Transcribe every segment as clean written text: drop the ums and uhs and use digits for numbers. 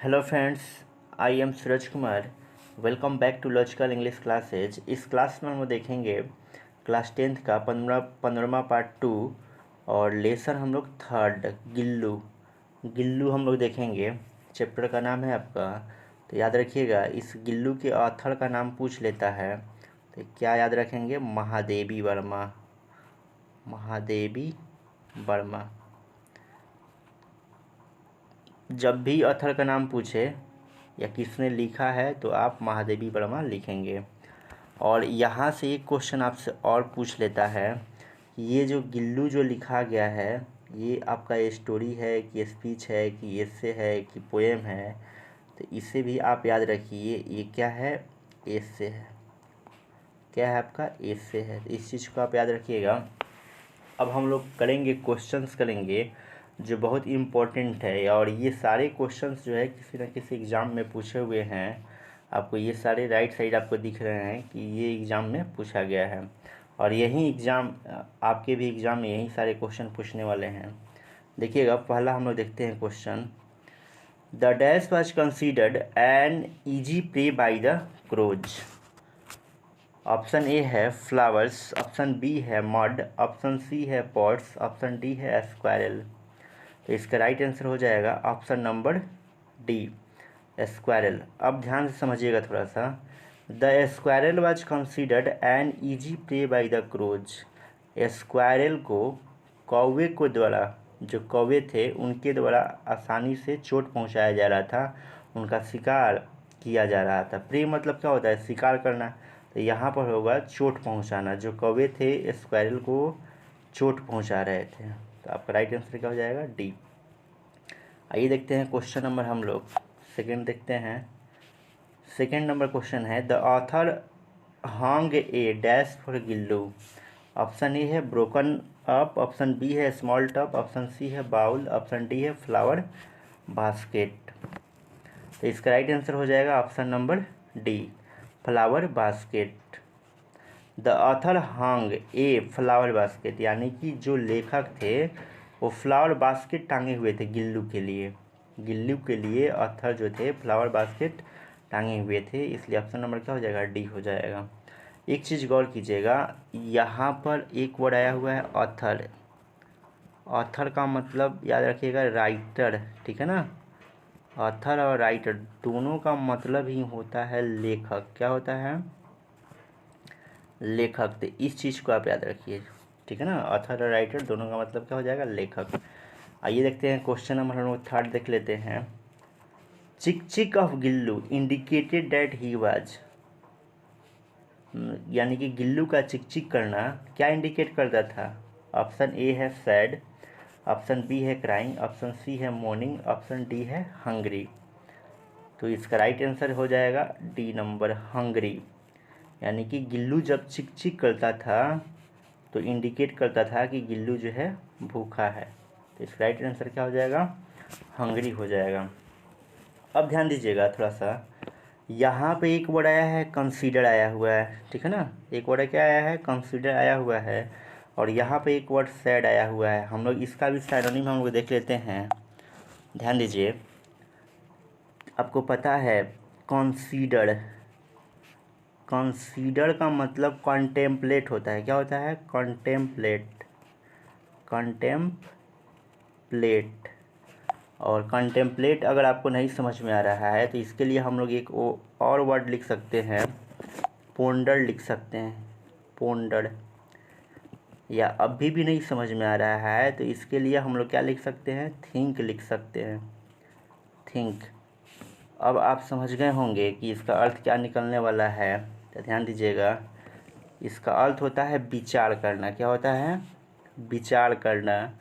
Hello friends, I am Suraj Kumar. Welcome back to logical English classes. इस class में हम देखेंगे क्लास 10th का पंद्रहवा पार्ट 2 और लेसन हम लोग थर्ड गिल्लू गिल्लू हम लोग देखेंगे। चैप्टर का नाम है आपका, तो याद रखिएगा इस गिल्लू के ऑथर का नाम पूछ लेता है तो क्या याद रखेंगे? महादेवी वर्मा। महादेवी वर्मा। जब भी ऑथर का नाम पूछे या किसने लिखा है तो आप महादेवी वर्मा लिखेंगे। और यहाँ से एक क्वेश्चन आपसे और पूछ लेता है कि ये जो गिल्लू जो लिखा गया है ये आपका स्टोरी है कि स्पीच है कि एसे है कि पोएम है। तो इसे भी आप याद रखिए, ये क्या है? एसे है। क्या है आपका? एसे है। तो इस चीज़ को आप याद रखिएगा। अब हम लोग करेंगे क्वेश्चंस करेंगे जो बहुत इम्पोर्टेंट है, और ये सारे क्वेश्चंस जो है किसी न किसी एग्ज़ाम में पूछे हुए हैं। आपको ये सारे राइट साइड आपको दिख रहे हैं कि ये एग्ज़ाम में पूछा गया है, और यही एग्ज़ाम आपके भी एग्ज़ाम में यही सारे क्वेश्चन पूछने वाले हैं। देखिएगा, पहला हम लोग देखते हैं question. The dash was considered an easy prey by the crows. Option ए है फ्लावर्स, ऑप्शन बी है मड, ऑप्शन सी है पॉट्स, ऑप्शन डी है स्क्वायरल। तो इसका राइट आंसर हो जाएगा ऑप्शन नंबर डी, स्क्वायरल। अब ध्यान से समझिएगा थोड़ा सा। The squirrel was considered an easy prey by the crows. Squirrel को कौवे को द्वारा, जो कौवे थे उनके द्वारा आसानी से चोट पहुंचाया जा रहा था, उनका शिकार किया जा रहा था। प्रे मतलब क्या होता है? शिकार करना। तो यहाँ पर होगा चोट पहुंचाना। जो कौवे थे स्क्वायरल को चोट पहुंचा रहे थे। तो आपका राइट आंसर क्या हो जाएगा? डी। आइए देखते हैं क्वेश्चन नंबर हम लोग सेकेंड देखते हैं। सेकेंड नंबर क्वेश्चन है the author Hong A dash for Gillu. Option A है ब्रोकन अप, ऑप्शन बी है स्मॉल टप, ऑप्शन सी है बाउल, ऑप्शन डी है फ्लावर बास्केट। तो इसका राइट आंसर हो जाएगा option number D, flower basket. The author Hong a flower basket, यानी कि जो लेखक थे वो फ्लावर बास्केट टांगे हुए थे गिल्लू के लिए। गिल्लू के लिए ऑथर जो थे फ्लावर बास्केट टांगे हुए थे, इसलिए ऑप्शन नंबर क्या हो जाएगा? डी हो जाएगा। एक चीज़ गौर कीजिएगा, यहाँ पर एक वर्ड आया हुआ है ऑथर। ऑथर का मतलब याद रखिएगा राइटर, ठीक है ना। ऑथर और राइटर दोनों का मतलब ही होता है लेखक। क्या होता है? लेखक। तो इस चीज़ को आप याद रखिए, ठीक है ना। ऑथर और राइटर दोनों का मतलब क्या हो जाएगा? लेखक। आइए देखते हैं क्वेश्चन नंबर हम लोग थर्ड देख लेते हैं। चिक चिक of Gillu indicated that he was, यानी कि गिल्लू का चिक चिक करना क्या इंडिकेट करता था? ऑप्शन ए है सैड, ऑप्शन बी है क्राइंग, ऑप्शन सी है मोर्निंग, ऑप्शन डी है हंग्री। तो इसका राइट आंसर हो जाएगा डी नंबर, हंग्री। यानी कि गिल्लू जब चिक चिक करता था तो इंडिकेट करता था कि गिल्लू जो है भूखा है। तो इसका राइट आंसर क्या हो जाएगा? हंग्री हो जाएगा। अब ध्यान दीजिएगा थोड़ा सा, यहाँ पे एक वर्ड आया है कंसीडर आया हुआ है, ठीक है ना। एक वर्ड क्या आया है? कंसीडर आया हुआ है। और यहाँ पे एक वर्ड सैड आया हुआ है। हम लोग इसका भी साइनोनिम हम लोग देख लेते हैं। ध्यान दीजिए, आपको पता है कंसीडर, कंसीडर का मतलब कॉन्टेम्पलेट होता है। क्या होता है? Contemplate, contemplate. और कॉन्टेम्पलेट अगर आपको नहीं समझ में आ रहा है तो इसके लिए हम लोग एक और वर्ड लिख सकते हैं, पोंडर लिख सकते हैं, पोंडर। या अभी भी नहीं समझ में आ रहा है तो इसके लिए हम लोग क्या लिख सकते हैं? थिंक लिख सकते हैं, थिंक। अब आप समझ गए होंगे कि इसका अर्थ क्या निकलने वाला है। तो ध्यान दीजिएगा, इसका अर्थ होता है विचार करना। क्या होता है? विचार करना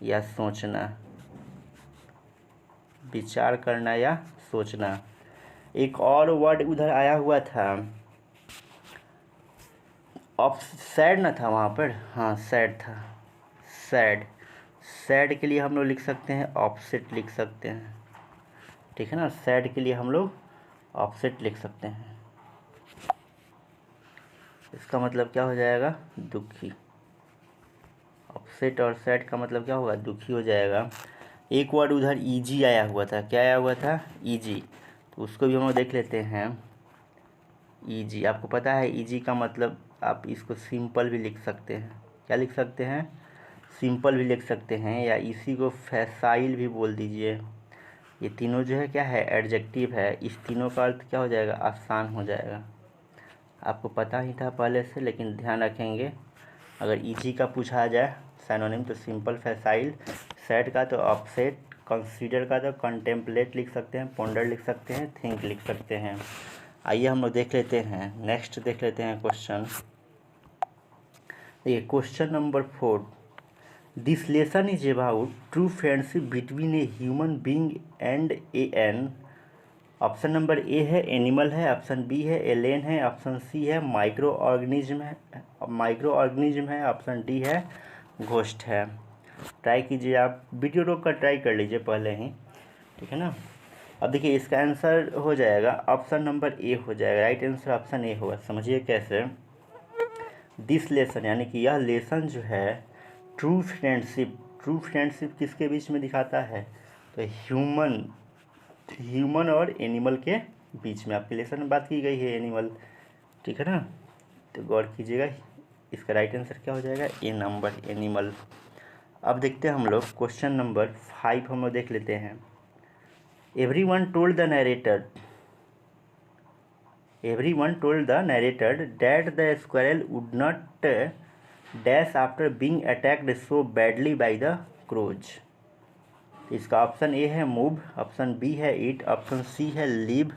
या सोचना, विचार करना या सोचना। एक और वर्ड उधर आया हुआ था, ऑफ सैड ना था वहाँ पर? हाँ, सैड था, सैड। सैड के लिए हम लोग लिख सकते हैं ऑफसेट लिख सकते हैं, ठीक है ना। सैड के लिए हम लोग ऑफसेट लिख सकते हैं। इसका मतलब क्या हो जाएगा? दुखी। ऑफसेट और सैड का मतलब क्या होगा? दुखी हो जाएगा। एक वर्ड उधर ईजी आया हुआ था, क्या आया हुआ था? ईजी। तो उसको भी हम लोग देख लेते हैं। ईजी, आपको पता है ईजी का मतलब आप इसको सिंपल भी लिख सकते हैं। क्या लिख सकते हैं? सिंपल भी लिख सकते हैं, या इसी को फैसाइल भी बोल दीजिए। ये तीनों जो है क्या है? एडजेक्टिव है। इस तीनों का अर्थ क्या हो जाएगा? आसान हो जाएगा। आपको पता ही था पहले से, लेकिन ध्यान रखेंगे अगर ईजी का पूछा जाए सिनोनिम तो सिंपल, फैसाइल। सेट का तो अपसेट, कंसीडर का तो कंटेम्पलेट लिख सकते हैं, पोंडर लिख सकते हैं, थिंक लिख सकते हैं। आइए हम लोग देख लेते हैं, नेक्स्ट देख लेते हैं क्वेश्चन। देखिए question number 4, this lesson is about true friendship between a human being and a an. Option number a है एनिमल है, ऑप्शन बी है एलियन है, ऑप्शन सी है माइक्रो ऑर्गेनिज्म है, ऑप्शन डी है घोस्ट है। ट्राई कीजिए, आप वीडियो रोक कर ट्राई कर लीजिए पहले ही, ठीक है ना। अब देखिए इसका आंसर हो जाएगा ऑप्शन नंबर ए हो जाएगा, राइट आंसर ऑप्शन ए होगा। समझिए कैसे। दिस लेसन यानी कि यह लेसन जो है ट्रू फ्रेंडशिप किसके बीच में दिखाता है? तो ह्यूमन और एनिमल के बीच में आपके लेसन में बात की गई है, एनिमल, ठीक है ना। तो गौर कीजिएगा, इसका राइट आंसर क्या हो जाएगा? ए नंबर, एनिमल। अब देखते हैं हम लोग क्वेश्चन नंबर 5 हम लोग देख लेते हैं। Everyone told the narrator that the squirrel would not dash after being attacked so badly by the crows। इसका ऑप्शन ए है मूव, ऑप्शन बी है ईट, ऑप्शन सी है लीव,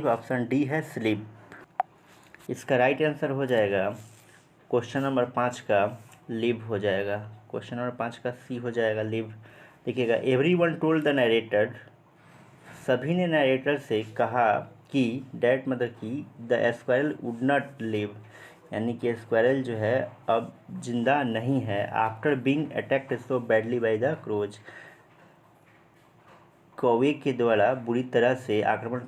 ऑप्शन डी है स्लीप। इसका राइट आंसर हो जाएगा question number 5 का live हो जाएगा। क्वेश्चन नंबर 5 का सी हो जाएगा, लिव। देखिएगा, एवरीवन टोल्ड द नरेटर, सभी ने नरेटर से कहा कि डैट मतलब कि the squirrel would not live, यानी कि स्क्वायरल जो है अब जिंदा नहीं है। After being attacked so badly by the crows, कौवे के द्वारा बुरी तरह से आक्रमण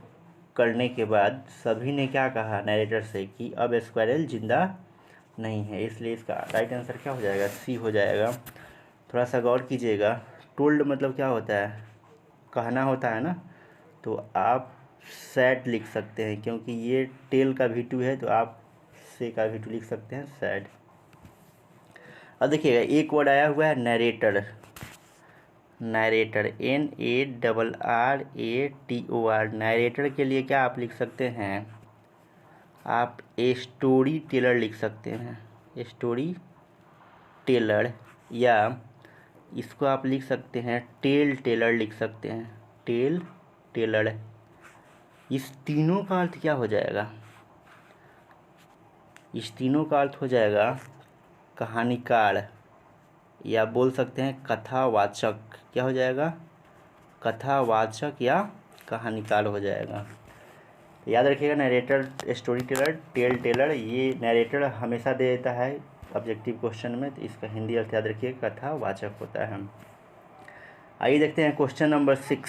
करने के बाद सभी ने क्या कहा नरेटर से कि अब स्क्वायरल जिंदा नहीं है। इसलिए इसका राइट आंसर क्या हो जाएगा? सी हो जाएगा। थोड़ा सा गौर कीजिएगा, टोल्ड मतलब क्या होता है? कहना होता है ना। तो आप सैड लिख सकते हैं, क्योंकि ये टेल का V2 है, तो आप से का V2 लिख सकते हैं, सैड। अब देखिएगा एक वर्ड आया हुआ है नरेटर, NARRATOR, नरेटर के लिए क्या आप लिख सकते हैं? आप ए स्टोरी टेलर लिख सकते हैं, स्टोरी टेलर, या इसको आप लिख सकते हैं टेल टेलर लिख सकते हैं, टेल टेलर। इस तीनों का अर्थ क्या हो जाएगा? इस तीनों का अर्थ हो जाएगा कहानीकार, या बोल सकते हैं कथावाचक। क्या हो जाएगा? कथावाचक या कहानीकार हो जाएगा। याद रखिएगा, narrator, storyteller, tale teller, ये नरेटर हमेशा दे देता है ऑब्जेक्टिव क्वेश्चन में, तो इसका हिंदी अर्थ याद रखिए कथावाचक होता है। आइए देखते हैं क्वेश्चन नंबर 6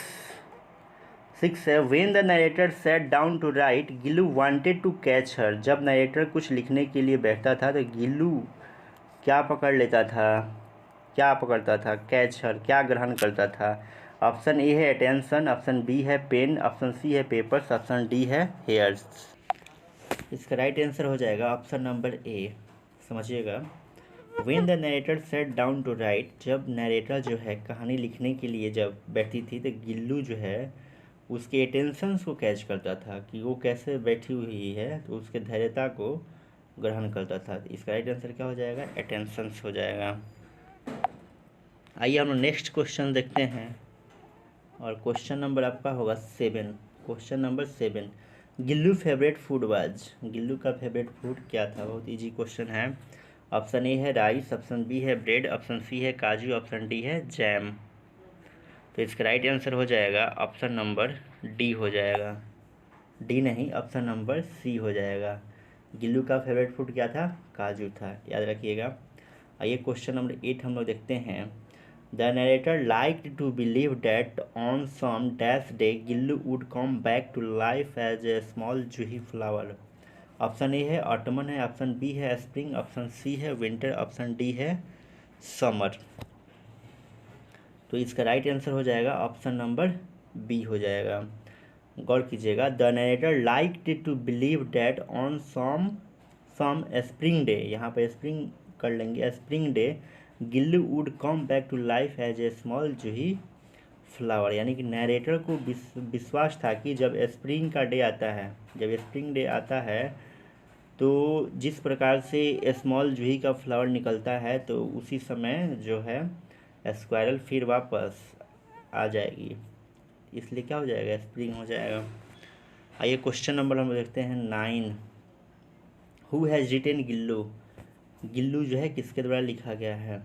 है, when the narrator set down to write Gillu wanted to catch her. जब नरेटर कुछ लिखने के लिए बैठता था तो गिल्लू क्या पकड़ता था? कैच हर, क्या ग्रहण करता था? ऑप्शन ए है अटेंशन, ऑप्शन बी है पेन, ऑप्शन सी है पेपर्स, ऑप्शन डी है हेयर्स। इसका राइट आंसर हो जाएगा ऑप्शन नंबर ए। समझिएगा, when the narrator set down to write, जब नरेटर जो है कहानी लिखने के लिए जब बैठी थी तो गिल्लू जो है उसके अटेंशंस को कैच करता था कि वो कैसे बैठी हुई है, तो उसके धैर्यता को ग्रहण करता था। इसका राइट आंसर क्या हो जाएगा? अटेंशंस हो जाएगा। आइए हम नेक्स्ट क्वेश्चन देखते हैं, और क्वेश्चन नंबर आपका होगा 7। Question number 7, Gillu favourite food was. Gillu का फेवरेट फूड क्या था? बहुत इजी क्वेश्चन है। ऑप्शन ए है राइस, ऑप्शन बी है ब्रेड, ऑप्शन सी है काजू, ऑप्शन डी है जैम। तो इसका राइट आंसर हो जाएगा ऑप्शन नंबर डी हो जाएगा, डी नहीं, ऑप्शन नंबर सी हो जाएगा। गिल्लू का फेवरेट फूड क्या था? काजू था, याद रखिएगा। आइए क्वेश्चन नंबर 8 हम लोग देखते हैं। The narrator liked to believe that on some dash day Gillu would come back to life as a small juhi flower. Option ए है ऑटमन है, ऑप्शन बी है स्प्रिंग, ऑप्शन सी है विंटर, ऑप्शन डी है समर। तो इसका राइट आंसर हो जाएगा option number B हो जाएगा। गौर कीजिएगा, the narrator liked to believe that on some spring day, यहाँ पर स्प्रिंग कर लेंगे, spring day Gillu would come back to life as a small juhi flower. यानी कि नरेटर को विश्वास था कि जब स्प्रिंग का डे आता है, जब स्प्रिंग डे आता है तो जिस प्रकार से स्मॉल जूही का फ्लावर निकलता है तो उसी समय जो है स्क्वायरल फिर वापस आ जाएगी, इसलिए क्या हो जाएगा, स्प्रिंग हो जाएगा। आइए क्वेश्चन नंबर हम देखते हैं 9। Who has retain Gillu, Gillu जो है किसके द्वारा लिखा गया है।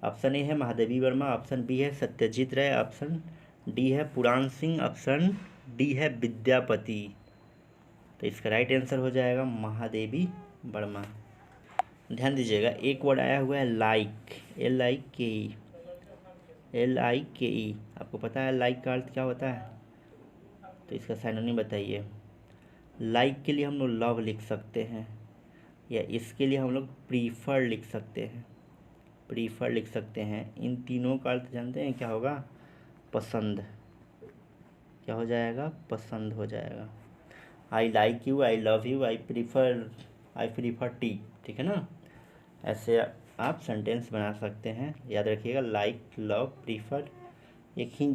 ऑप्शन ए है महादेवी वर्मा, ऑप्शन बी है सत्यजीत राय, ऑप्शन डी है पुराण सिंह, ऑप्शन डी है विद्यापति। तो इसका राइट आंसर हो जाएगा महादेवी वर्मा। ध्यान दीजिएगा, एक वर्ड आया हुआ है लाइक, LIKE। आपको पता है लाइक का अर्थ क्या होता है, तो इसका साइनोनिम बताइए। लाइक के लिए हम लोग लव लिख सकते हैं, या इसके लिए हम लोग प्रीफर लिख सकते हैं, प्रीफर लिख सकते हैं। इन तीनों का अर्थ जानते हैं क्या होगा, पसंद। क्या हो जाएगा, पसंद हो जाएगा। I like you, I love you, I prefer T, ठीक है ना। ऐसे आप सेंटेंस बना सकते हैं, याद रखिएगा, लाइक, लव, प्रीफर एक ही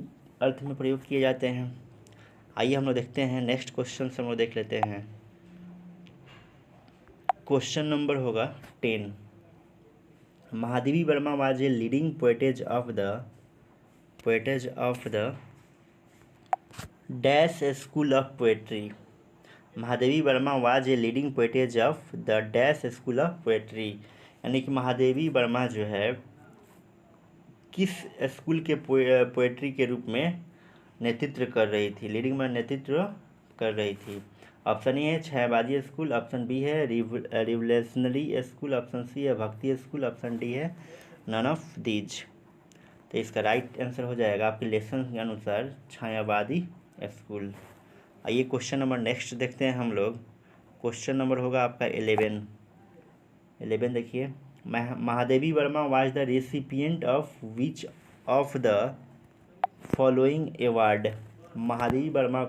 अर्थ में प्रयोग किए जाते हैं। आइए हम लोग देखते हैं नेक्स्ट क्वेश्चन से हम लोग देख लेते हैं। क्वेश्चन नंबर होगा 10। Mahadevi Verma was a leading poetess of the dash school of poetry. Mahadevi Verma was a leading poetess of the dash school of poetry. यानी कि महादेवी वर्मा जो है किस स्कूल के पोएट्री के रूप में नेतृत्व कर रही थी, लीडिंग में नेतृत्व कर रही थी। ऑप्शन ए है छायावादी स्कूल, ऑप्शन बी है रिवोल्यूशनरी स्कूल, ऑप्शन सी है भक्ति स्कूल, ऑप्शन डी है नन ऑफ दीज। तो इसका राइट आंसर हो जाएगा आपके लेसन के अनुसार छायावादी स्कूल। आइए क्वेश्चन नंबर नेक्स्ट देखते हैं हम लोग। क्वेश्चन नंबर होगा आपका 11 देखिए, Mahadevi Verma was the recipient of which of the following award. Mahadevi Verma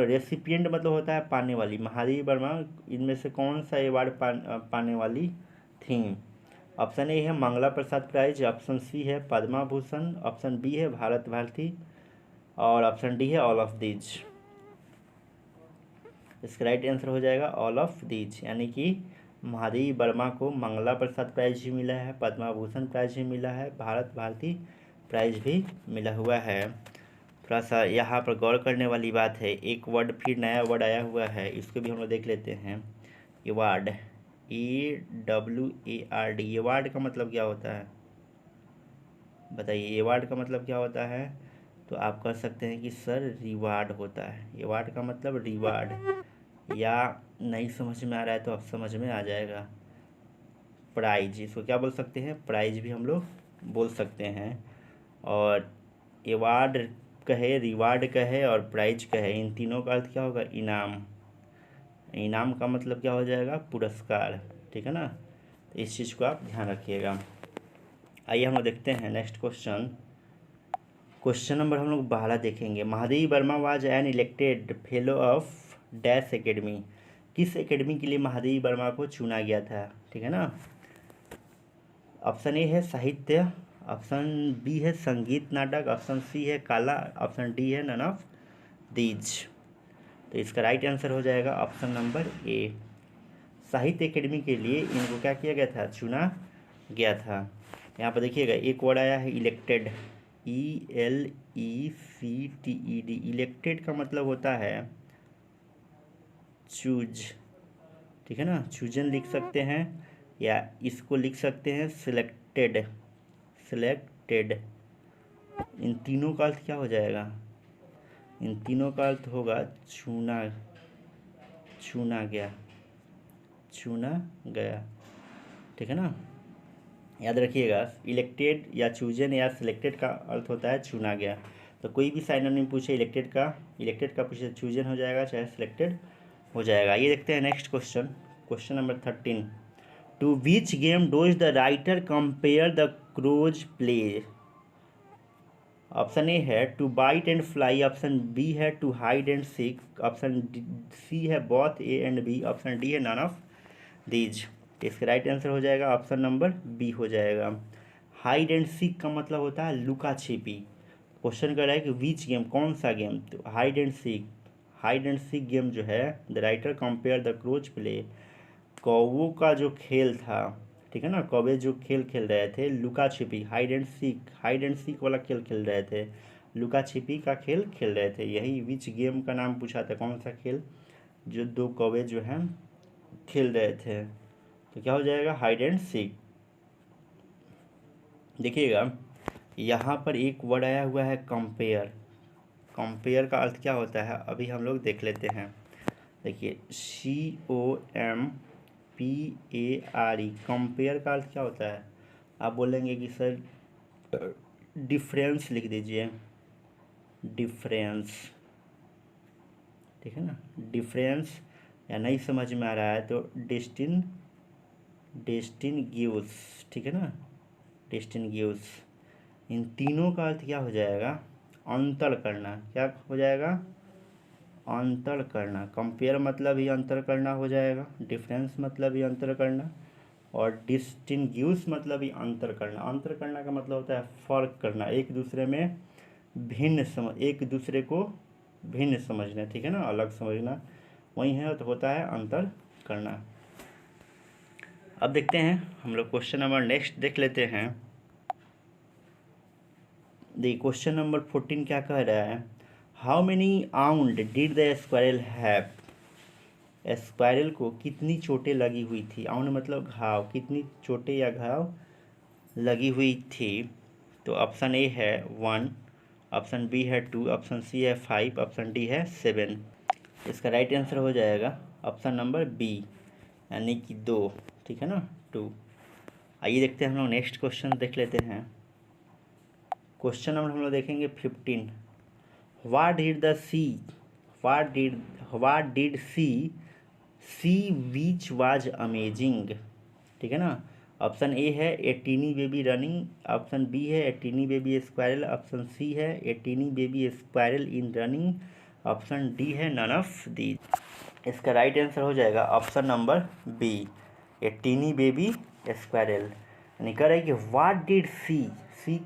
recipient मतलब होता है पाने वाली, महादेवी वर्मा इनमें से कौन सा अवार्ड पाने वाली थी। ऑप्शन ए है Mangla Prasad prize, option C है पद्मा भूषण, ऑप्शन बी है भारत भारती, और ऑप्शन डी है ऑल ऑफ दीज। इसका राइट आंसर हो जाएगा ऑल ऑफ दीज। यानी कि महादेवी वर्मा को मंगला प्रसाद प्राइज भी मिला है, पद्मा भूषण प्राइज भी मिला है, भारत भारती प्राइज भी मिला हुआ है। थोड़ा सा यहाँ पर गौर करने वाली बात है, एक वर्ड फिर नया वर्ड आया हुआ है, इसको भी हम लोग देख लेते हैं। अवार्ड, AWARD, अवार्ड का मतलब क्या होता है बताइए, अवार्ड का मतलब क्या होता है। तो आप कह सकते हैं कि सर रिवार्ड होता है, अवार्ड का मतलब रिवार्ड, या नहीं समझ में आ रहा है तो आप समझ में आ जाएगा, प्राइज, इसको क्या बोल सकते हैं, प्राइज भी हम लोग बोल सकते हैं। और अवार्ड कहे, रिवार्ड कहे और प्राइज कहे, इन तीनों का अर्थ क्या होगा, इनाम। इनाम का मतलब क्या हो जाएगा, पुरस्कार, ठीक है ना। तो इस चीज़ को आप ध्यान रखिएगा। आइए हम लोग देखते हैं नेक्स्ट क्वेश्चन। क्वेश्चन नंबर हम लोग 12 देखेंगे। Mahadevi Verma was an elected fellow of dash academy. किस एकेडमी के लिए महादेवी वर्मा को चुना गया था, ठीक है ना। ऑप्शन ए है साहित्य, ऑप्शन बी है संगीत नाटक, ऑप्शन सी है कला, ऑप्शन डी है नन ऑफ दीज। तो इसका राइट आंसर हो जाएगा ऑप्शन नंबर ए। साहित्य एकेडमी के लिए इनको क्या किया गया था, चुना गया था। यहाँ पर देखिएगा एक वर्ड आया है इलेक्टेड, ELECTED। इलेक्टेड का मतलब होता है चूज, ठीक है ना, चूजन लिख सकते हैं, या इसको लिख सकते हैं सिलेक्टेड। इन तीनों का अर्थ क्या हो जाएगा, इन तीनों का अर्थ होगा चुना गया, ठीक है ना। याद रखिएगा, इलेक्टेड या चूजन या सिलेक्टेड का अर्थ होता है चुना गया। तो कोई भी साइनोनिम पूछे इलेक्टेड का पूछे, चूजन हो जाएगा चाहे सिलेक्टेड हो जाएगा। ये देखते हैं next question, question number 13। To which game does the writer compare the crows play. Option ए है to bite and fly, option B है to hide and seek, option सी है both A and B, option D है none of these. इसका right answer हो जाएगा option number B हो जाएगा। Hide and seek का मतलब होता है लुका छिपी। क्वेश्चन कर रहा है कि विच गेम, कौन सा गेम, तो hide and seek. Hide and seek game जो है the writer compare the crows play, कौवों का जो खेल था, ठीक है ना, कौवे जो खेल खेल रहे थे, लुका छिपी, हाइड एंड सीक वाला खेल खेल रहे थे, लुका छिपी का खेल खेल रहे थे। यही विच गेम का नाम पूछा था, कौन सा खेल जो दो कौवे जो हैं खेल रहे थे, तो क्या हो जाएगा हाइड एंड सीक। देखिएगा यहाँ पर एक वर्ड आया हुआ है कंपेयर। कंपेयर का अर्थ क्या होता है अभी हम लोग देख लेते हैं। देखिए COMPARE, कंपेयर का अर्थ क्या होता है। आप बोलेंगे कि सर डिफरेंस लिख दीजिए, डिफरेंस, ठीक है ना, डिफरेंस। या नहीं समझ में आ रहा है तो डिस्टिंग्विश, ठीक है ना, डिस्टिंग्विश। इन तीनों का अर्थ क्या हो जाएगा, अंतर करना। क्या हो जाएगा, अंतर करना। कंपेयर मतलब ही अंतर करना हो जाएगा, डिफरेंस मतलब ही अंतर करना, और डिस्टिंग्विश मतलब ही अंतर करना। अंतर करना का मतलब होता है फ़र्क करना, एक दूसरे में एक दूसरे को भिन्न समझना, ठीक है ना, अलग समझना, वही है तो होता है अंतर करना। अब देखते हैं हम लोग क्वेश्चन नंबर नेक्स्ट देख लेते हैं। देखिए क्वेश्चन नंबर 14 क्या कह रहा है, how many आउंड did the squirrel have. Squirrel को कितनी चोटें लगी हुई थी, आउंड मतलब घाव, कितनी चोटें या घाव लगी हुई थी। तो ऑप्शन ए है 1, ऑप्शन बी है 2, ऑप्शन सी है 5, ऑप्शन डी है 7। इसका राइट आंसर हो जाएगा ऑप्शन नंबर बी, यानी कि 2, ठीक है ना, 2। आइए देखते हैं हम लोग नेक्स्ट क्वेश्चन देख लेते हैं। क्वेश्चन नंबर हम लोग देखेंगे 15। What did the she, what did she which was amazing, ठीक है ना। ऑप्शन ए है a tiny baby running, option B है a tiny baby squirrel, option सी है a tiny baby squirrel in running, option D है नन ऑफ दी। इसका right answer हो जाएगा option number B, a tiny baby squirrel. यानी कह रहे हैं कि what did she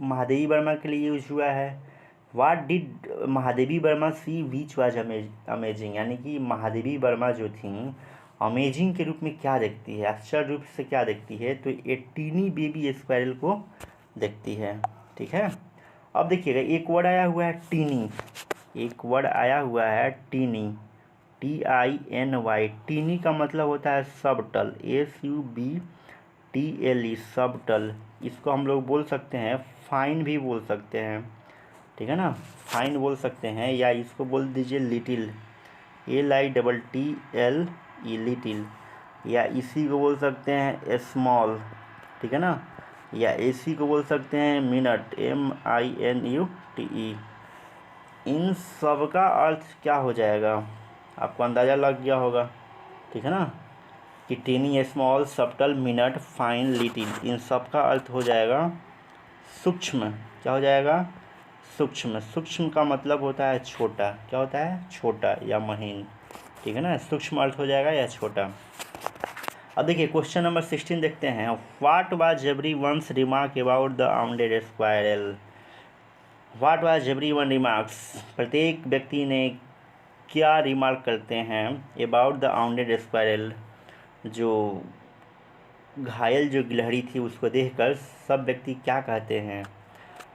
Mahadevi Verma के लिए यूज हुआ है। What did Mahadevi Varma see which was amazing, यानी कि महादेवी वर्मा जो थी अमेजिंग के रूप में क्या देखती है, आश्चर्य रूप से क्या देखती है, तो ये टीनी बेबी स्क्वायरल को देखती है, ठीक है। अब देखिएगा एक वर्ड आया हुआ है टीनी, एक वर्ड आया हुआ है टीनी, TINY। टीनी का मतलब होता है सबटल, SUBTLE, सबटल। इसको हम लोग बोल सकते हैं फाइन भी बोल सकते हैं, ठीक है ना, फाइन बोल सकते हैं, या इसको बोल दीजिए लिटिल, LITTLE, लिटिल, या इसी को बोल सकते हैं स्मॉल, ठीक है ना, या इसी को बोल सकते हैं मिनट, MINUTE। इन सब का अर्थ क्या हो जाएगा आपको अंदाज़ा लग गया होगा, ठीक है ना, कि tiny, small, subtle, minute, fine, little, इन सब का अर्थ हो जाएगा सूक्ष्म। क्या हो जाएगा, सूक्ष्म। सूक्ष्म का मतलब होता है छोटा, क्या होता है, छोटा या महीन, ठीक है ना, सूक्ष्म अर्थ हो जाएगा या छोटा। अब देखिए क्वेश्चन नंबर 16 देखते हैं। What was every one's remark about the wounded squirrel. What was every one remarks, प्रत्येक व्यक्ति ने क्या रिमार्क करते हैं अबाउट द आउंडेड स्क्वायरल, जो घायल जो गिलहरी थी उसको देखकर सब व्यक्ति क्या कहते हैं।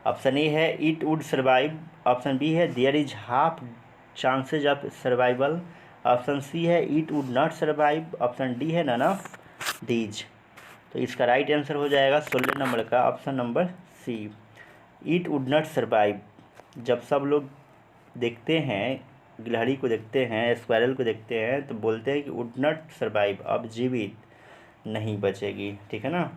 ऑप्शन ए है it would survive, option B है there is half chances of survival, option सी है it would not survive, option D है नन ऑफ दीज। तो इसका राइट आंसर हो जाएगा 16 नंबर का option number C, it would not survive. जब सब लोग देखते हैं, गिलहरी को देखते हैं, स्क्वायरल को देखते हैं, तो बोलते हैं कि वुड नॉट सर्वाइव, अब जीवित नहीं बचेगी, ठीक है ना।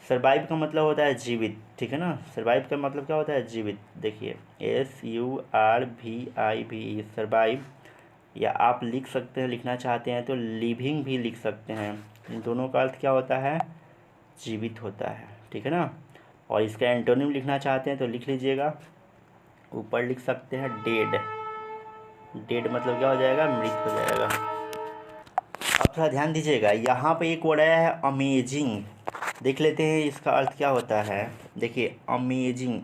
सर्वाइव का मतलब होता है जीवित, ठीक है ना, सर्वाइव का मतलब क्या होता है, जीवित। देखिए SURVIV सर्वाइव, या आप लिख सकते हैं, लिखना चाहते हैं तो लिविंग भी लिख सकते हैं। इन दोनों का अर्थ क्या होता है? जीवित होता है, ठीक है ना। और इसका एंटोनिम लिखना चाहते हैं तो लिख लीजिएगा, ऊपर लिख सकते हैं डेड। डेड मतलब क्या हो जाएगा? मृत हो जाएगा। अब थोड़ा ध्यान दीजिएगा, यहाँ पे एक वर्ड आया है अमेजिंग, देख लेते हैं इसका अर्थ क्या होता है। देखिए अमेजिंग,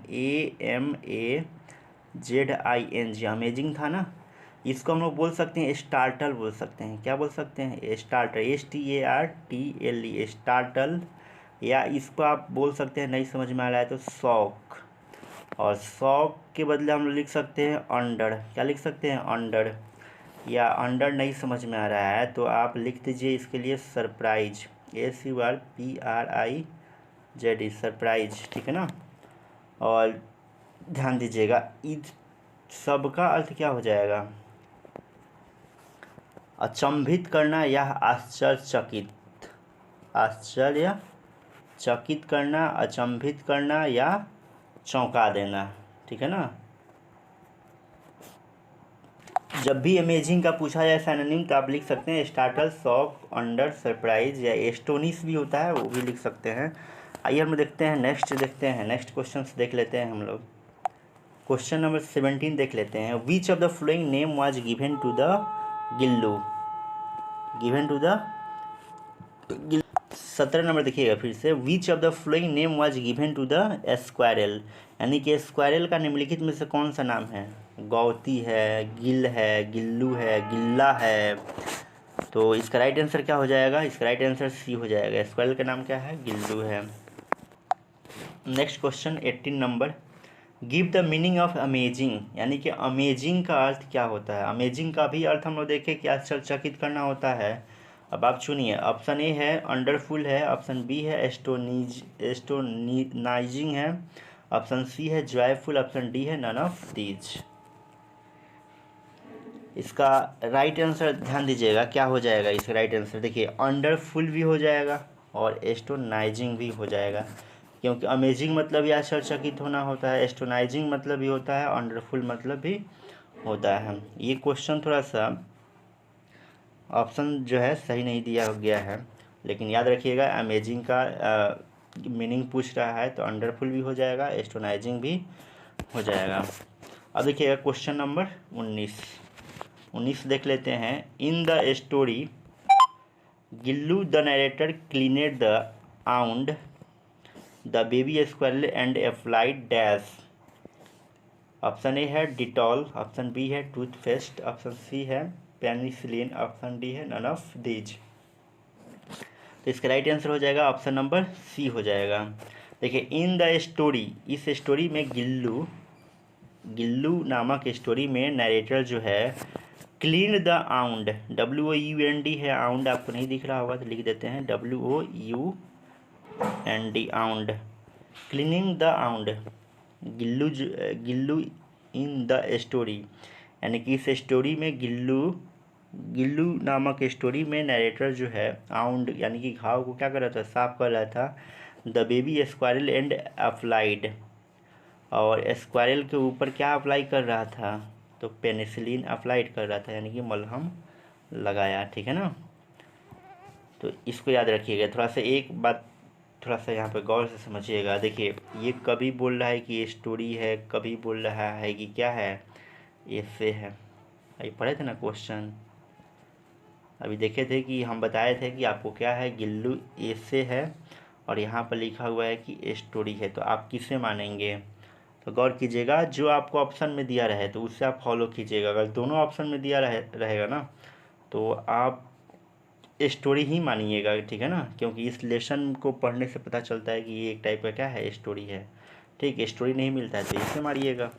AMAZING, अमेजिंग था ना, इसको हम लोग बोल सकते हैं स्टार्टल बोल सकते हैं। क्या बोल सकते हैं? Startle, STARTLE, startle. या इसको आप बोल सकते हैं, नहीं समझ में आ रहा है तो शॉक। और शॉक के बदले हम लोग लिख सकते हैं अंडर। क्या लिख सकते हैं? अंडर। या अंडर नहीं समझ में आ रहा है तो आप लिख दीजिए इसके लिए सरप्राइज, SURPRIZE, सरप्राइज, ठीक है ना। और ध्यान दीजिएगा इस सब का अर्थ क्या हो जाएगा? अचंभित करना या आश्चर्यचकित, आश्चर्यचकित करना, अचंभित करना या चौंका देना, ठीक है ना। जब भी अमेजिंग का पूछा जाए सिनोनिम तो आप लिख सकते हैं स्टार्टल, शॉक, अंडर, सरप्राइज, या एस्टोनिश भी होता है, वो भी लिख सकते हैं। आइए हम देखते हैं नेक्स्ट क्वेश्चन देख लेते हैं हम लोग। क्वेश्चन नंबर 17 देख लेते हैं। Which of the following name was given to the Gillu? 17 number देखिएगा फिर से। Which of the following name was given to the squirrel, यानी कि स्क्वायरल का निम्नलिखित में से कौन सा नाम है? गौती है, गिल है, गिल्लू है, गिल्ला है। तो इसका राइट आंसर क्या हो जाएगा? इसका राइट आंसर सी हो जाएगा। स्क्वायरल का नाम क्या है? गिल्लू है। Next question 18 number. Give the meaning of amazing, यानी कि अमेजिंग का अर्थ क्या होता है? अमेजिंग का भी अर्थ हम लोग देखें कि आश्चर्यचकित करना होता है। अब आप चुनिए, ऑप्शन ए है अंडरफुल है, ऑप्शन बी है एस्टोनाइजिंग है, ऑप्शन सी है जॉयफुल, ऑप्शन डी है नन ऑफ दीज। इसका राइट आंसर ध्यान दीजिएगा क्या हो जाएगा। इसका राइट आंसर देखिए अंडरफुल भी हो जाएगा और एस्टोनाइजिंग भी हो जाएगा, क्योंकि अमेजिंग मतलब या आश्चर्यचकित होना होता है, एस्टोनाइजिंग मतलब भी होता है, अंडरफुल मतलब भी होता है। ये क्वेश्चन थोड़ा सा ऑप्शन जो है सही नहीं दिया गया है, लेकिन याद रखिएगा अमेजिंग का मीनिंग पूछ रहा है तो अंडरफुल भी हो जाएगा, एस्टोनाइजिंग भी हो जाएगा। अब देखिएगा क्वेश्चन नंबर 19 देख लेते हैं। In the story Gillu the narrator cleaned the wound the baby squirrel and applied dash. Option ए है डिटॉल, ऑप्शन बी है टूथपेस्ट, ऑप्शन सी है पेनिसिलिन, ऑप्शन डी है नन ऑफ दीज। तो इसका राइट आंसर हो जाएगा ऑप्शन नंबर सी हो जाएगा। देखिए इन द स्टोरी, इस स्टोरी में गिल्लू नामक स्टोरी में नरेटर जो है क्लीन द आउंड, WOUND है, आउंड आपको नहीं दिख रहा होगा तो लिख देते हैं WOUND, आउंड। Cleaning the आउंड, Gillu in the story, यानी कि इस स्टोरी में गिल्लू नामक स्टोरी में नरेटर जो है आउंड यानी कि घाव को क्या कर रहा था? साफ कर रहा था। The baby squirrel and applied, और स्क्वायरल के ऊपर क्या अप्लाई कर रहा था? तो पेनिसिलिन अप्लाइड कर रहा था, यानी कि मलहम लगाया, ठीक है ना। तो इसको याद रखिएगा। थोड़ा सा एक बात थोड़ा सा यहाँ पे गौर से समझिएगा। देखिए ये कभी बोल रहा है कि ये स्टोरी है, कभी बोल रहा है कि क्या है, एसे है। अभी पढ़े थे ना क्वेश्चन, अभी देखे थे कि हम बताए थे कि आपको क्या है, गिल्लू एसे है और यहाँ पर लिखा हुआ है कि स्टोरी है, तो आप किसे मानेंगे? तो गौर कीजिएगा, जो आपको ऑप्शन में दिया रहे तो उससे आप फॉलो कीजिएगा। अगर दोनों ऑप्शन में दिया रहेगा ना तो आप स्टोरी ही मानिएगा, ठीक है ना, क्योंकि इस लेसन को पढ़ने से पता चलता है कि ये एक टाइप का क्या है, स्टोरी है। ठीक, स्टोरी नहीं मिलता है तो इसे मारिएगा।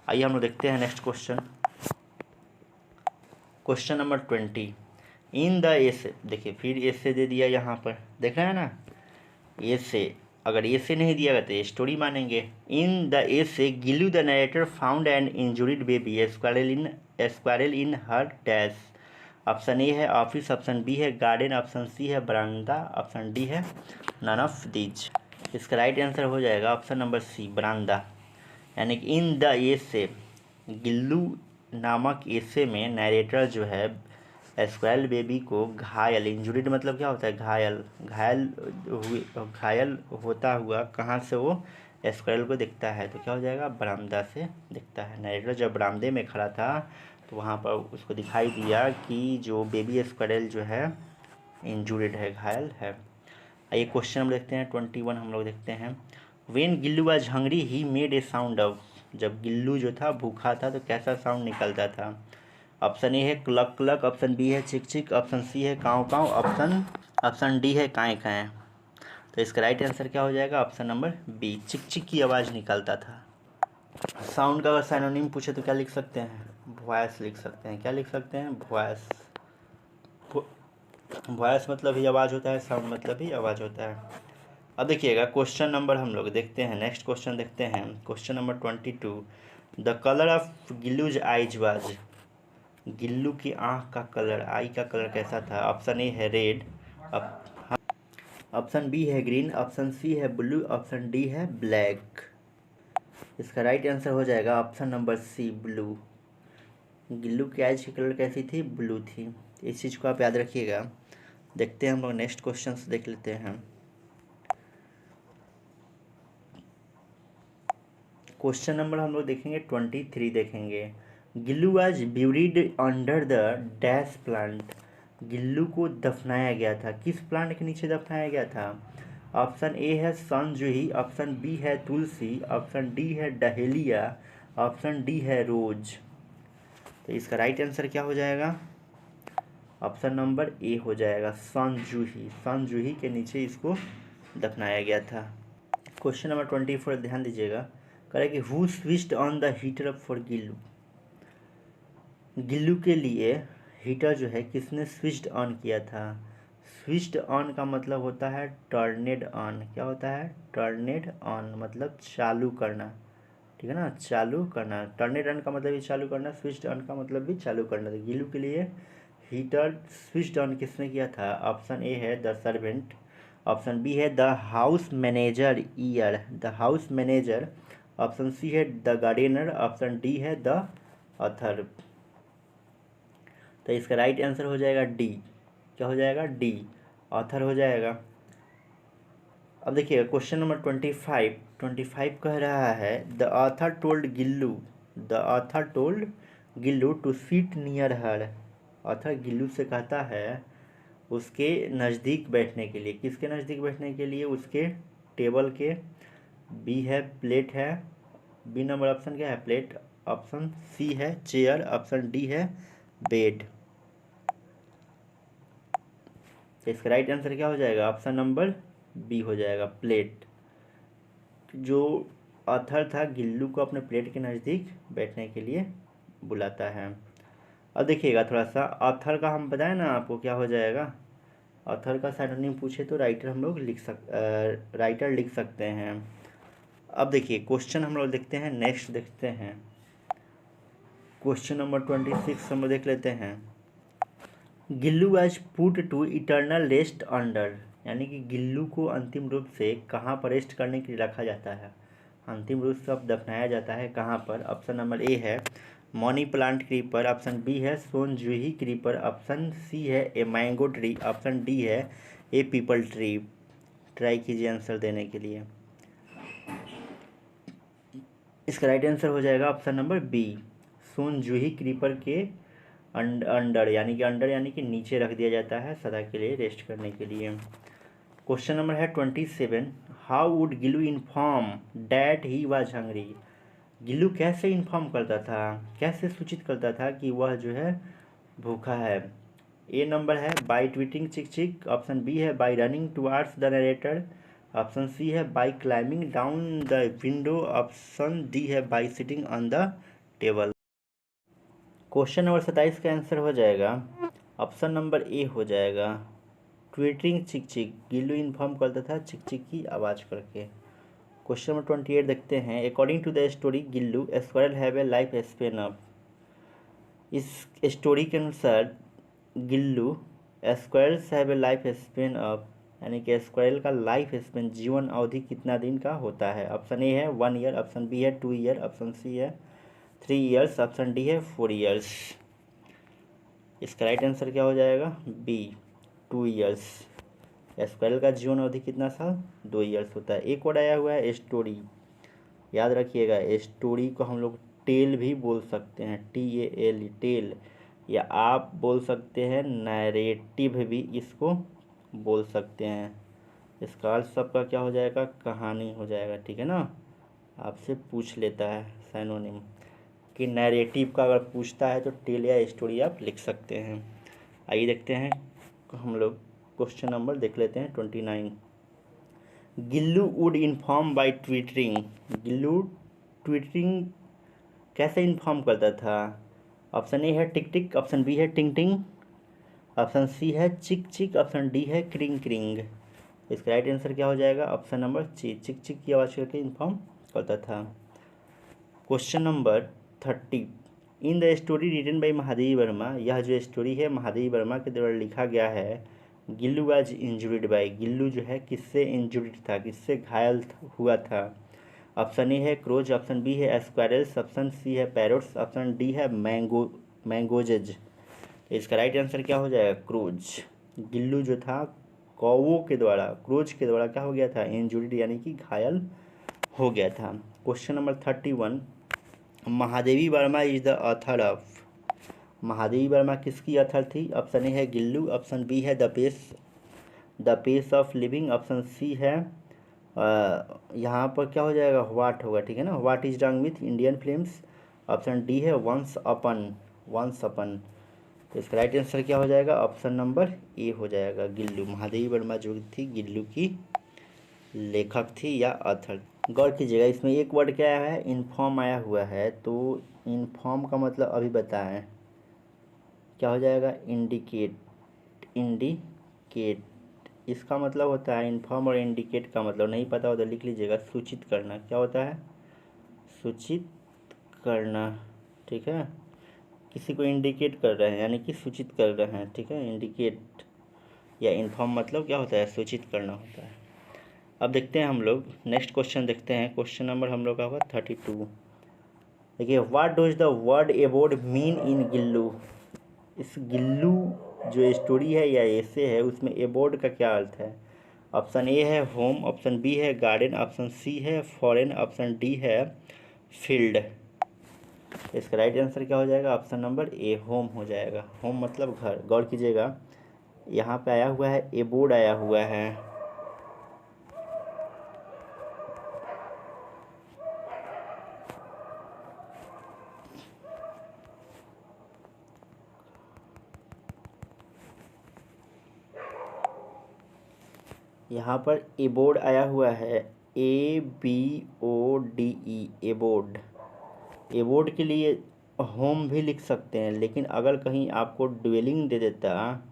आइए हम लोग देखते हैं next question. Question number 20। In the essay, देखिए फिर एसे दे दिया यहाँ पर, देख रहे हैं ना। एसे, अगर एसे नहीं दिया गया तो स्टोरी मानेंगे। In the essay Gillu the narrator found an injured baby squirrel in her dash. Option ए है ऑफिस, ऑप्शन बी है गार्डन, ऑप्शन सी है बरामदा, ऑप्शन डी है नन ऑफ दीज। इसका राइट आंसर हो जाएगा ऑप्शन नंबर सी, बरामदा। यानी कि इन द एसे, गिल्लू नामक एसे में नरेटर जो है स्क्वायरल बेबी को घायल, इंजुरीड मतलब क्या होता है, घायल, घायल होता हुआ कहाँ से वो स्क्वायरल को दिखता है, तो क्या हो जाएगा, बरामदा से दिखता है। नरेटर जब बरामदे में खड़ा था तो वहाँ पर उसको दिखाई दिया कि जो बेबी स्क्वायरल जो है इंजुरीड है, घायल है। आइए क्वेश्चन हम देखते हैं 21 हम लोग देखते हैं। When Gillu was hungry he made a sound of, जब गिल्लू जो था भूखा था तो कैसा साउंड निकलता था। ऑप्शन ए है क्लक क्लक, ऑप्शन बी है चिक चिक, ऑप्शन सी है काँव काँव, ऑप्शन डी है काएँ काएँ। तो इसका राइट आंसर क्या हो जाएगा, ऑप्शन नंबर बी, चिक चिक की आवाज़ निकलता था। साउंड का अगर साइनोनिम पूछे तो क्या लिख सकते हैं, वॉइस लिख सकते हैं। क्या लिख सकते हैं, वॉइस। वॉइस मतलब ही आवाज़ होता है, साउंड मतलब ही आवाज़ होता है। अब देखिएगा क्वेश्चन नंबर हम लोग देखते हैं, नेक्स्ट क्वेश्चन देखते हैं, question number 22। The colour of Gillu's ice was, Gillu की आँख का कलर, आई का कलर कैसा था। ऑप्शन ए है रेड, ऑप्शन बी है ग्रीन, ऑप्शन सी है ब्लू, ऑप्शन डी है ब्लैक। इसका राइट आंसर हो जाएगा option number c, blue. Gillu की आइज की कलर कैसी थी, ब्लू थी। इस चीज़ को आप याद रखिएगा। देखते हैं हम लोग नेक्स्ट क्वेश्चन देख लेते हैं। क्वेश्चन नंबर हम लोग देखेंगे 23 देखेंगे। Gillu was buried under the dash plant, Gillu को दफनाया गया था, किस प्लांट के नीचे दफनाया गया था। ऑप्शन ए है सन जूही, ऑप्शन बी है तुलसी, ऑप्शन डी है डहेलिया, ऑप्शन डी है रोज। तो इसका राइट आंसर क्या हो जाएगा, ऑप्शन नंबर ए हो जाएगा, सन जूही। सन जूही के नीचे इसको दफनाया गया था। क्वेश्चन नंबर 24 ध्यान दीजिएगा, करें कि who switched on the heater for Gillu, Gillu के लिए हीटर जो है किसने स्विच्ड ऑन किया था। स्विच्ड ऑन का मतलब होता है टर्नेड ऑन। क्या होता है, टर्नेड ऑन मतलब चालू करना, ठीक है ना, चालू करना। टर्नेड ऑन का मतलब भी चालू करना, स्विच्ड ऑन का मतलब भी चालू करना। तो गिल्लू के लिए हीटर स्विच्ड ऑन किसने किया था। ऑप्शन ए है द सर्वेंट, ऑप्शन बी है the house manager year, the house manager, option सी है द गार्डनर, ऑप्शन डी है द ऑथर। तो इसका राइट आंसर हो जाएगा डी। क्या हो जाएगा, डी, ऑथर हो जाएगा। अब देखिएगा क्वेश्चन नंबर 25 कह रहा है the author told Gillu, the author told Gillu to sit near her, author Gillu से कहता है उसके नज़दीक बैठने के लिए। किसके नज़दीक बैठने के लिए, उसके टेबल के। बी है प्लेट है, बी नंबर ऑप्शन क्या है, प्लेट, ऑप्शन सी है चेयर, ऑप्शन डी है बेड। तो इसका राइट आंसर क्या हो जाएगा, ऑप्शन नंबर बी हो जाएगा, प्लेट। जो ऑथर था गिल्लू को अपने प्लेट के नज़दीक बैठने के लिए बुलाता है। अब देखिएगा थोड़ा सा, ऑथर का हम बताएं ना आपको क्या हो जाएगा। ऑथर का साइनोनिम पूछे तो राइटर हम लोग राइटर लिख सकते हैं। अब देखिए क्वेश्चन हम लोग देखते हैं, नेक्स्ट देखते हैं क्वेश्चन नंबर 26 हम लोग देख लेते हैं। Gillu was put to eternal rest under, यानी कि गिल्लू को अंतिम रूप से कहाँ पर रेस्ट करने के लिए रखा जाता है, अंतिम रूप से अब दफनाया जाता है कहाँ पर। ऑप्शन नंबर ए है money plant creeper, option B है सोन जूही क्रीपर, ऑप्शन सी है a mango tree, option D है ए पीपल ट्री। ट्राई कीजिए आंसर देने के लिए। इसका राइट आंसर हो जाएगा option number b, Son Juhi creeper के अंडर, यानी कि अंडर यानी कि नीचे रख दिया जाता है सदा के लिए रेस्ट करने के लिए। क्वेश्चन नंबर है 27, how would Gillu inform that he was hungry, Gillu कैसे इन्फॉर्म करता था, कैसे सूचित करता था कि वह जो है भूखा है। ए नंबर है by tweeting cheek cheek, option B है by running towards the narrator, option सी है by climbing down the window, option D है by sitting on the table. Question number 27 का आंसर हो जाएगा ऑप्शन नंबर ए हो जाएगा, tweeting cheek चिक, Gillu inform करता था चिक चिक की आवाज़ करके। क्वेश्चन नंबर 28 देखते हैं, according to the story Gillu squirrel have a life span of, इस स्टोरी के अनुसार Gillu squirrels have a life span of, यानी कि स्क्वायरल का लाइफ स्पेन जीवन अवधि कितना दिन का होता है। ऑप्शन ए है 1 ईयर, ऑप्शन बी है 2 ईयर, ऑप्शन सी है 3 ईयर्स, ऑप्शन डी है 4 ईयर्स। इसका राइट आंसर क्या हो जाएगा? B, 2 years. स्क्वायरल का जीवन अवधि कितना साल? 2 ईयर्स होता है। एक वर्ड आया हुआ है स्टोरी, याद रखिएगा। स्टोरी को हम लोग टेल भी बोल सकते हैं, TAL, टेल, या आप बोल सकते हैं नैरेटिव भी इसको बोल सकते हैं। इसका अर्थ सबका क्या हो जाएगा? कहानी हो जाएगा, ठीक है ना। आपसे पूछ लेता है साइनोनिम कि नैरेटिव का अगर पूछता है तो टेल या स्टोरी आप लिख सकते हैं। आइए देखते हैं, हम लोग क्वेश्चन नंबर देख लेते हैं 29। Gillu would inform bye twittering. Gillu twittering कैसे इन्फॉर्म करता था? ऑप्शन ए है टिक टिक, ऑप्शन बी है टिंग टिंग, ऑप्शन सी है चिक चिक, ऑप्शन डी है क्रिंग क्रिंग। इसका राइट आंसर क्या हो जाएगा? ऑप्शन नंबर सी, चिक चिक की आवाज़ करके इन्फॉर्म करता था। Question number 30। In the story written by Mahadevi Varma, यह जो स्टोरी है महादेवी वर्मा के द्वारा लिखा गया है। Gillu was injured by, Gillu जो है किससे इंजुर्ड था, किससे घायल हुआ था? ऑप्शन ए है क्रोज, ऑप्शन बी है स्क्वायरल्स, ऑप्शन सी है पैरोट्स, ऑप्शन डी है मैंगोजेज। इसका राइट आंसर क्या हो जाएगा? क्रोज। गिल्लू जो था कौवों के द्वारा, क्रोज के द्वारा क्या हो गया था? इंजुर्ड, यानी कि घायल हो गया था। Question number 31। Mahadevi Varma is the author of, Mahadevi Varma किसकी ऑथर थी? ऑप्शन ए है गिल्लू, ऑप्शन बी है the pace of living, option सी है यहाँ पर क्या हो जाएगा? व्हाट होगा, ठीक है ना। What is wrong with Indian films, option D है वंस अपन। तो इसका राइट आंसर क्या हो जाएगा? ऑप्शन नंबर ए हो जाएगा, गिल्लू। महादेवी वर्मा जो थी गिल्लू की लेखक थी या ऑथर। गौर कीजिएगा, इसमें एक वर्ड क्या आया है? इन्फॉर्म आया हुआ है। तो इन्फॉर्म का मतलब अभी बताएं क्या हो जाएगा? इंडिकेट। इसका मतलब होता है इन्फॉर्म, और इंडिकेट का मतलब नहीं पता हो तो लिख लीजिएगा, सूचित करना। क्या होता है? सूचित करना, ठीक है। किसी को इंडिकेट कर रहे हैं यानी कि सूचित कर रहे हैं, ठीक है। इंडिकेट या इन्फॉर्म मतलब क्या होता है? सूचित करना होता है। अब देखते हैं हम लोग नेक्स्ट क्वेश्चन देखते हैं। क्वेश्चन नंबर हम लोग का होगा 32। देखिए, what does the word abode mean in Gillu. इस गिल्लू जो स्टोरी है या ऐसे है उसमें एबोर्ड का क्या अर्थ है? ऑप्शन ए है होम, ऑप्शन बी है गार्डन, ऑप्शन सी है फॉरेन, ऑप्शन डी है फील्ड। इसका राइट आंसर क्या हो जाएगा? ऑप्शन नंबर ए, होम हो जाएगा। होम मतलब घर। गौर कीजिएगा, यहाँ पे आया हुआ है एबोर्ड आया हुआ है। यहाँ पर एबोर्ड आया हुआ है, ABODE, एबोर्ड। एबोर्ड के लिए होम भी लिख सकते हैं, लेकिन अगर कहीं आपको ड्वेलिंग दे देता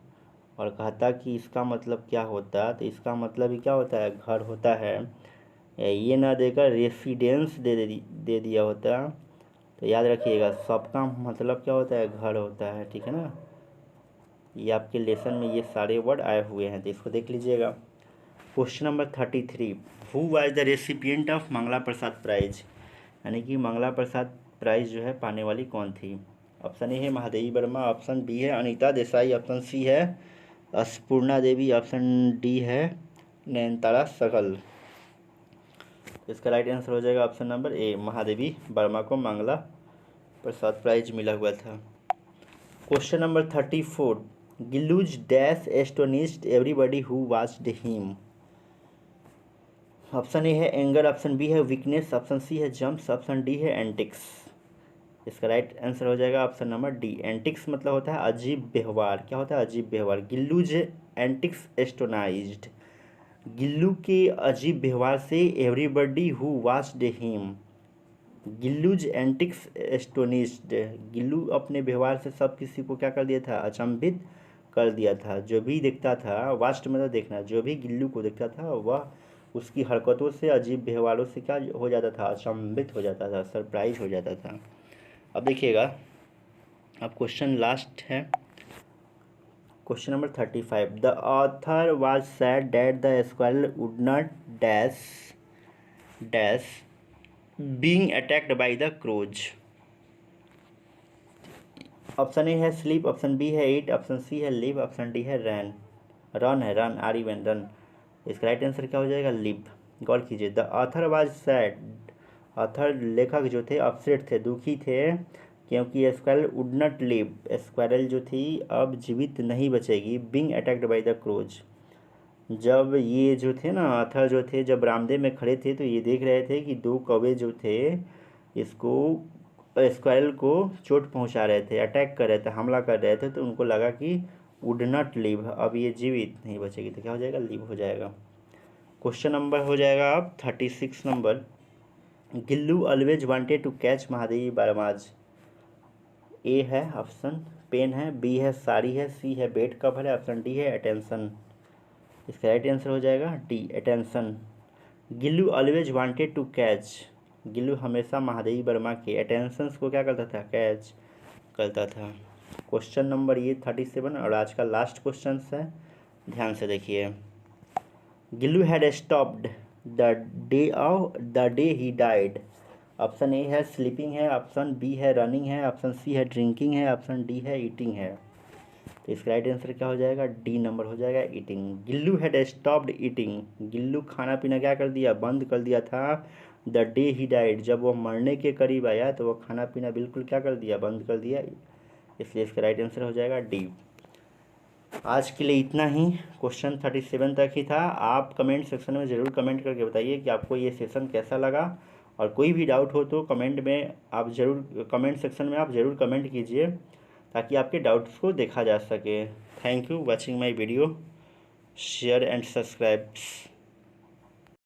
और कहता कि इसका मतलब क्या होता, तो इसका मतलब ही क्या होता है? घर होता है। ये ना देकर रेसिडेंस दे दिया होता तो याद रखिएगा सबका मतलब क्या होता है? घर होता है, ठीक है ना। ये आपके लेसन में ये सारे वर्ड आए हुए हैं, तो इसको देख लीजिएगा। Question number 33। Who was the recipient of Mangla Prasad prize, यानी कि मंगला प्रसाद प्राइज जो है पाने वाली कौन थी? ऑप्शन ए है महादेवी वर्मा, ऑप्शन बी है अनीता देसाई, ऑप्शन सी है अस्पूर्णा देवी, ऑप्शन डी है नयनतारा सहगल। इसका राइट आंसर हो जाएगा ऑप्शन नंबर ए, महादेवी वर्मा को मंगला प्रसाद प्राइज मिला हुआ था। Question number 34। Gillu's dash astonished everybody who watched him. Option A है एंगर, ऑप्शन बी है वीकनेस, ऑप्शन सी है जंप्स, ऑप्शन डी है एंटिक्स। इसका राइट आंसर हो जाएगा ऑप्शन नंबर डी, एंटिक्स मतलब होता है अजीब व्यवहार। क्या होता है? अजीब व्यवहार। गिल्लूज एंटिक्स एस्टोनाइज्ड, गिल्लू के अजीब व्यवहार से everybody who watched him. Gillu's antics astonished, Gillu अपने व्यवहार से सब किसी को क्या कर दिया था? अचंभित कर दिया था। जो भी देखता था, वास्ट मतलब देखना, जो भी गिल्लू को देखता था वह उसकी हरकतों से, अजीब व्यवहारों से क्या हो जाता था? अचंभित हो जाता था, सरप्राइज हो जाता था। अब देखिएगा, अब क्वेश्चन लास्ट है, question number 35। The author was sad that the squirrel would not dash being attacked by the crows. Option ए है स्लीप, ऑप्शन बी है ईट, ऑप्शन सी है लिव, ऑप्शन डी है रन। रन है, run, R E N, run. इसका right answer क्या हो जाएगा? Live. गौर कीजिए, the author was sad. Author लेखक जो थे अपसेट थे, दुखी थे, क्योंकि squirrel would not live, squirrel जो थी अब जीवित नहीं बचेगी, being attacked by the crows. जब ये जो थे ना ऑथर जो थे, जब बरामदे में खड़े थे तो ये देख रहे थे कि दो कौवे जो थे इसको स्क्वायरल को चोट पहुंचा रहे थे, अटैक कर रहे थे, हमला कर रहे थे, तो उनको लगा कि वुड नॉट लिव, अब ये जीवित नहीं बचेगी, तो क्या हो जाएगा? लिव हो जाएगा। क्वेश्चन नंबर हो जाएगा अब 36 number. Gillu always wanted to catch Mahadevi बारमाज। ए है ऑप्शन पेन है, बी है साड़ी है, सी है बेड कवर है, ऑप्शन डी है अटेंशन। इसका राइट आंसर हो जाएगा d, attention. Gillu always wanted to catch, Gillu हमेशा महादेवी वर्मा के अटेंशंस को क्या करता था? कैच करता था। क्वेश्चन नंबर ये 37 और आज का लास्ट क्वेश्चन है, ध्यान से देखिए। Gillu had stopped the day he died. Option A है स्लीपिंग है, ऑप्शन बी है रनिंग है, ऑप्शन सी है ड्रिंकिंग है, ऑप्शन डी है ईटिंग है। तो इसका राइट आंसर क्या हो जाएगा? डी नंबर हो जाएगा, eating. Gillu had stopped eating, Gillu खाना पीना क्या कर दिया? बंद कर दिया था। द डे ही डाइड, जब वो मरने के करीब आया तो वो खाना पीना बिल्कुल क्या कर दिया? बंद कर दिया। इसलिए इसका राइट आंसर हो जाएगा डी। आज के लिए इतना ही, क्वेश्चन 37 तक ही था। आप कमेंट सेक्शन में ज़रूर कमेंट करके बताइए कि आपको ये सेशन कैसा लगा, और कोई भी डाउट हो तो कमेंट में आप ज़रूर, कमेंट सेक्शन में आप ज़रूर कमेंट कीजिए ताकि आपके डाउट्स को देखा जा सके। Thank you watching my video, share and subscribe.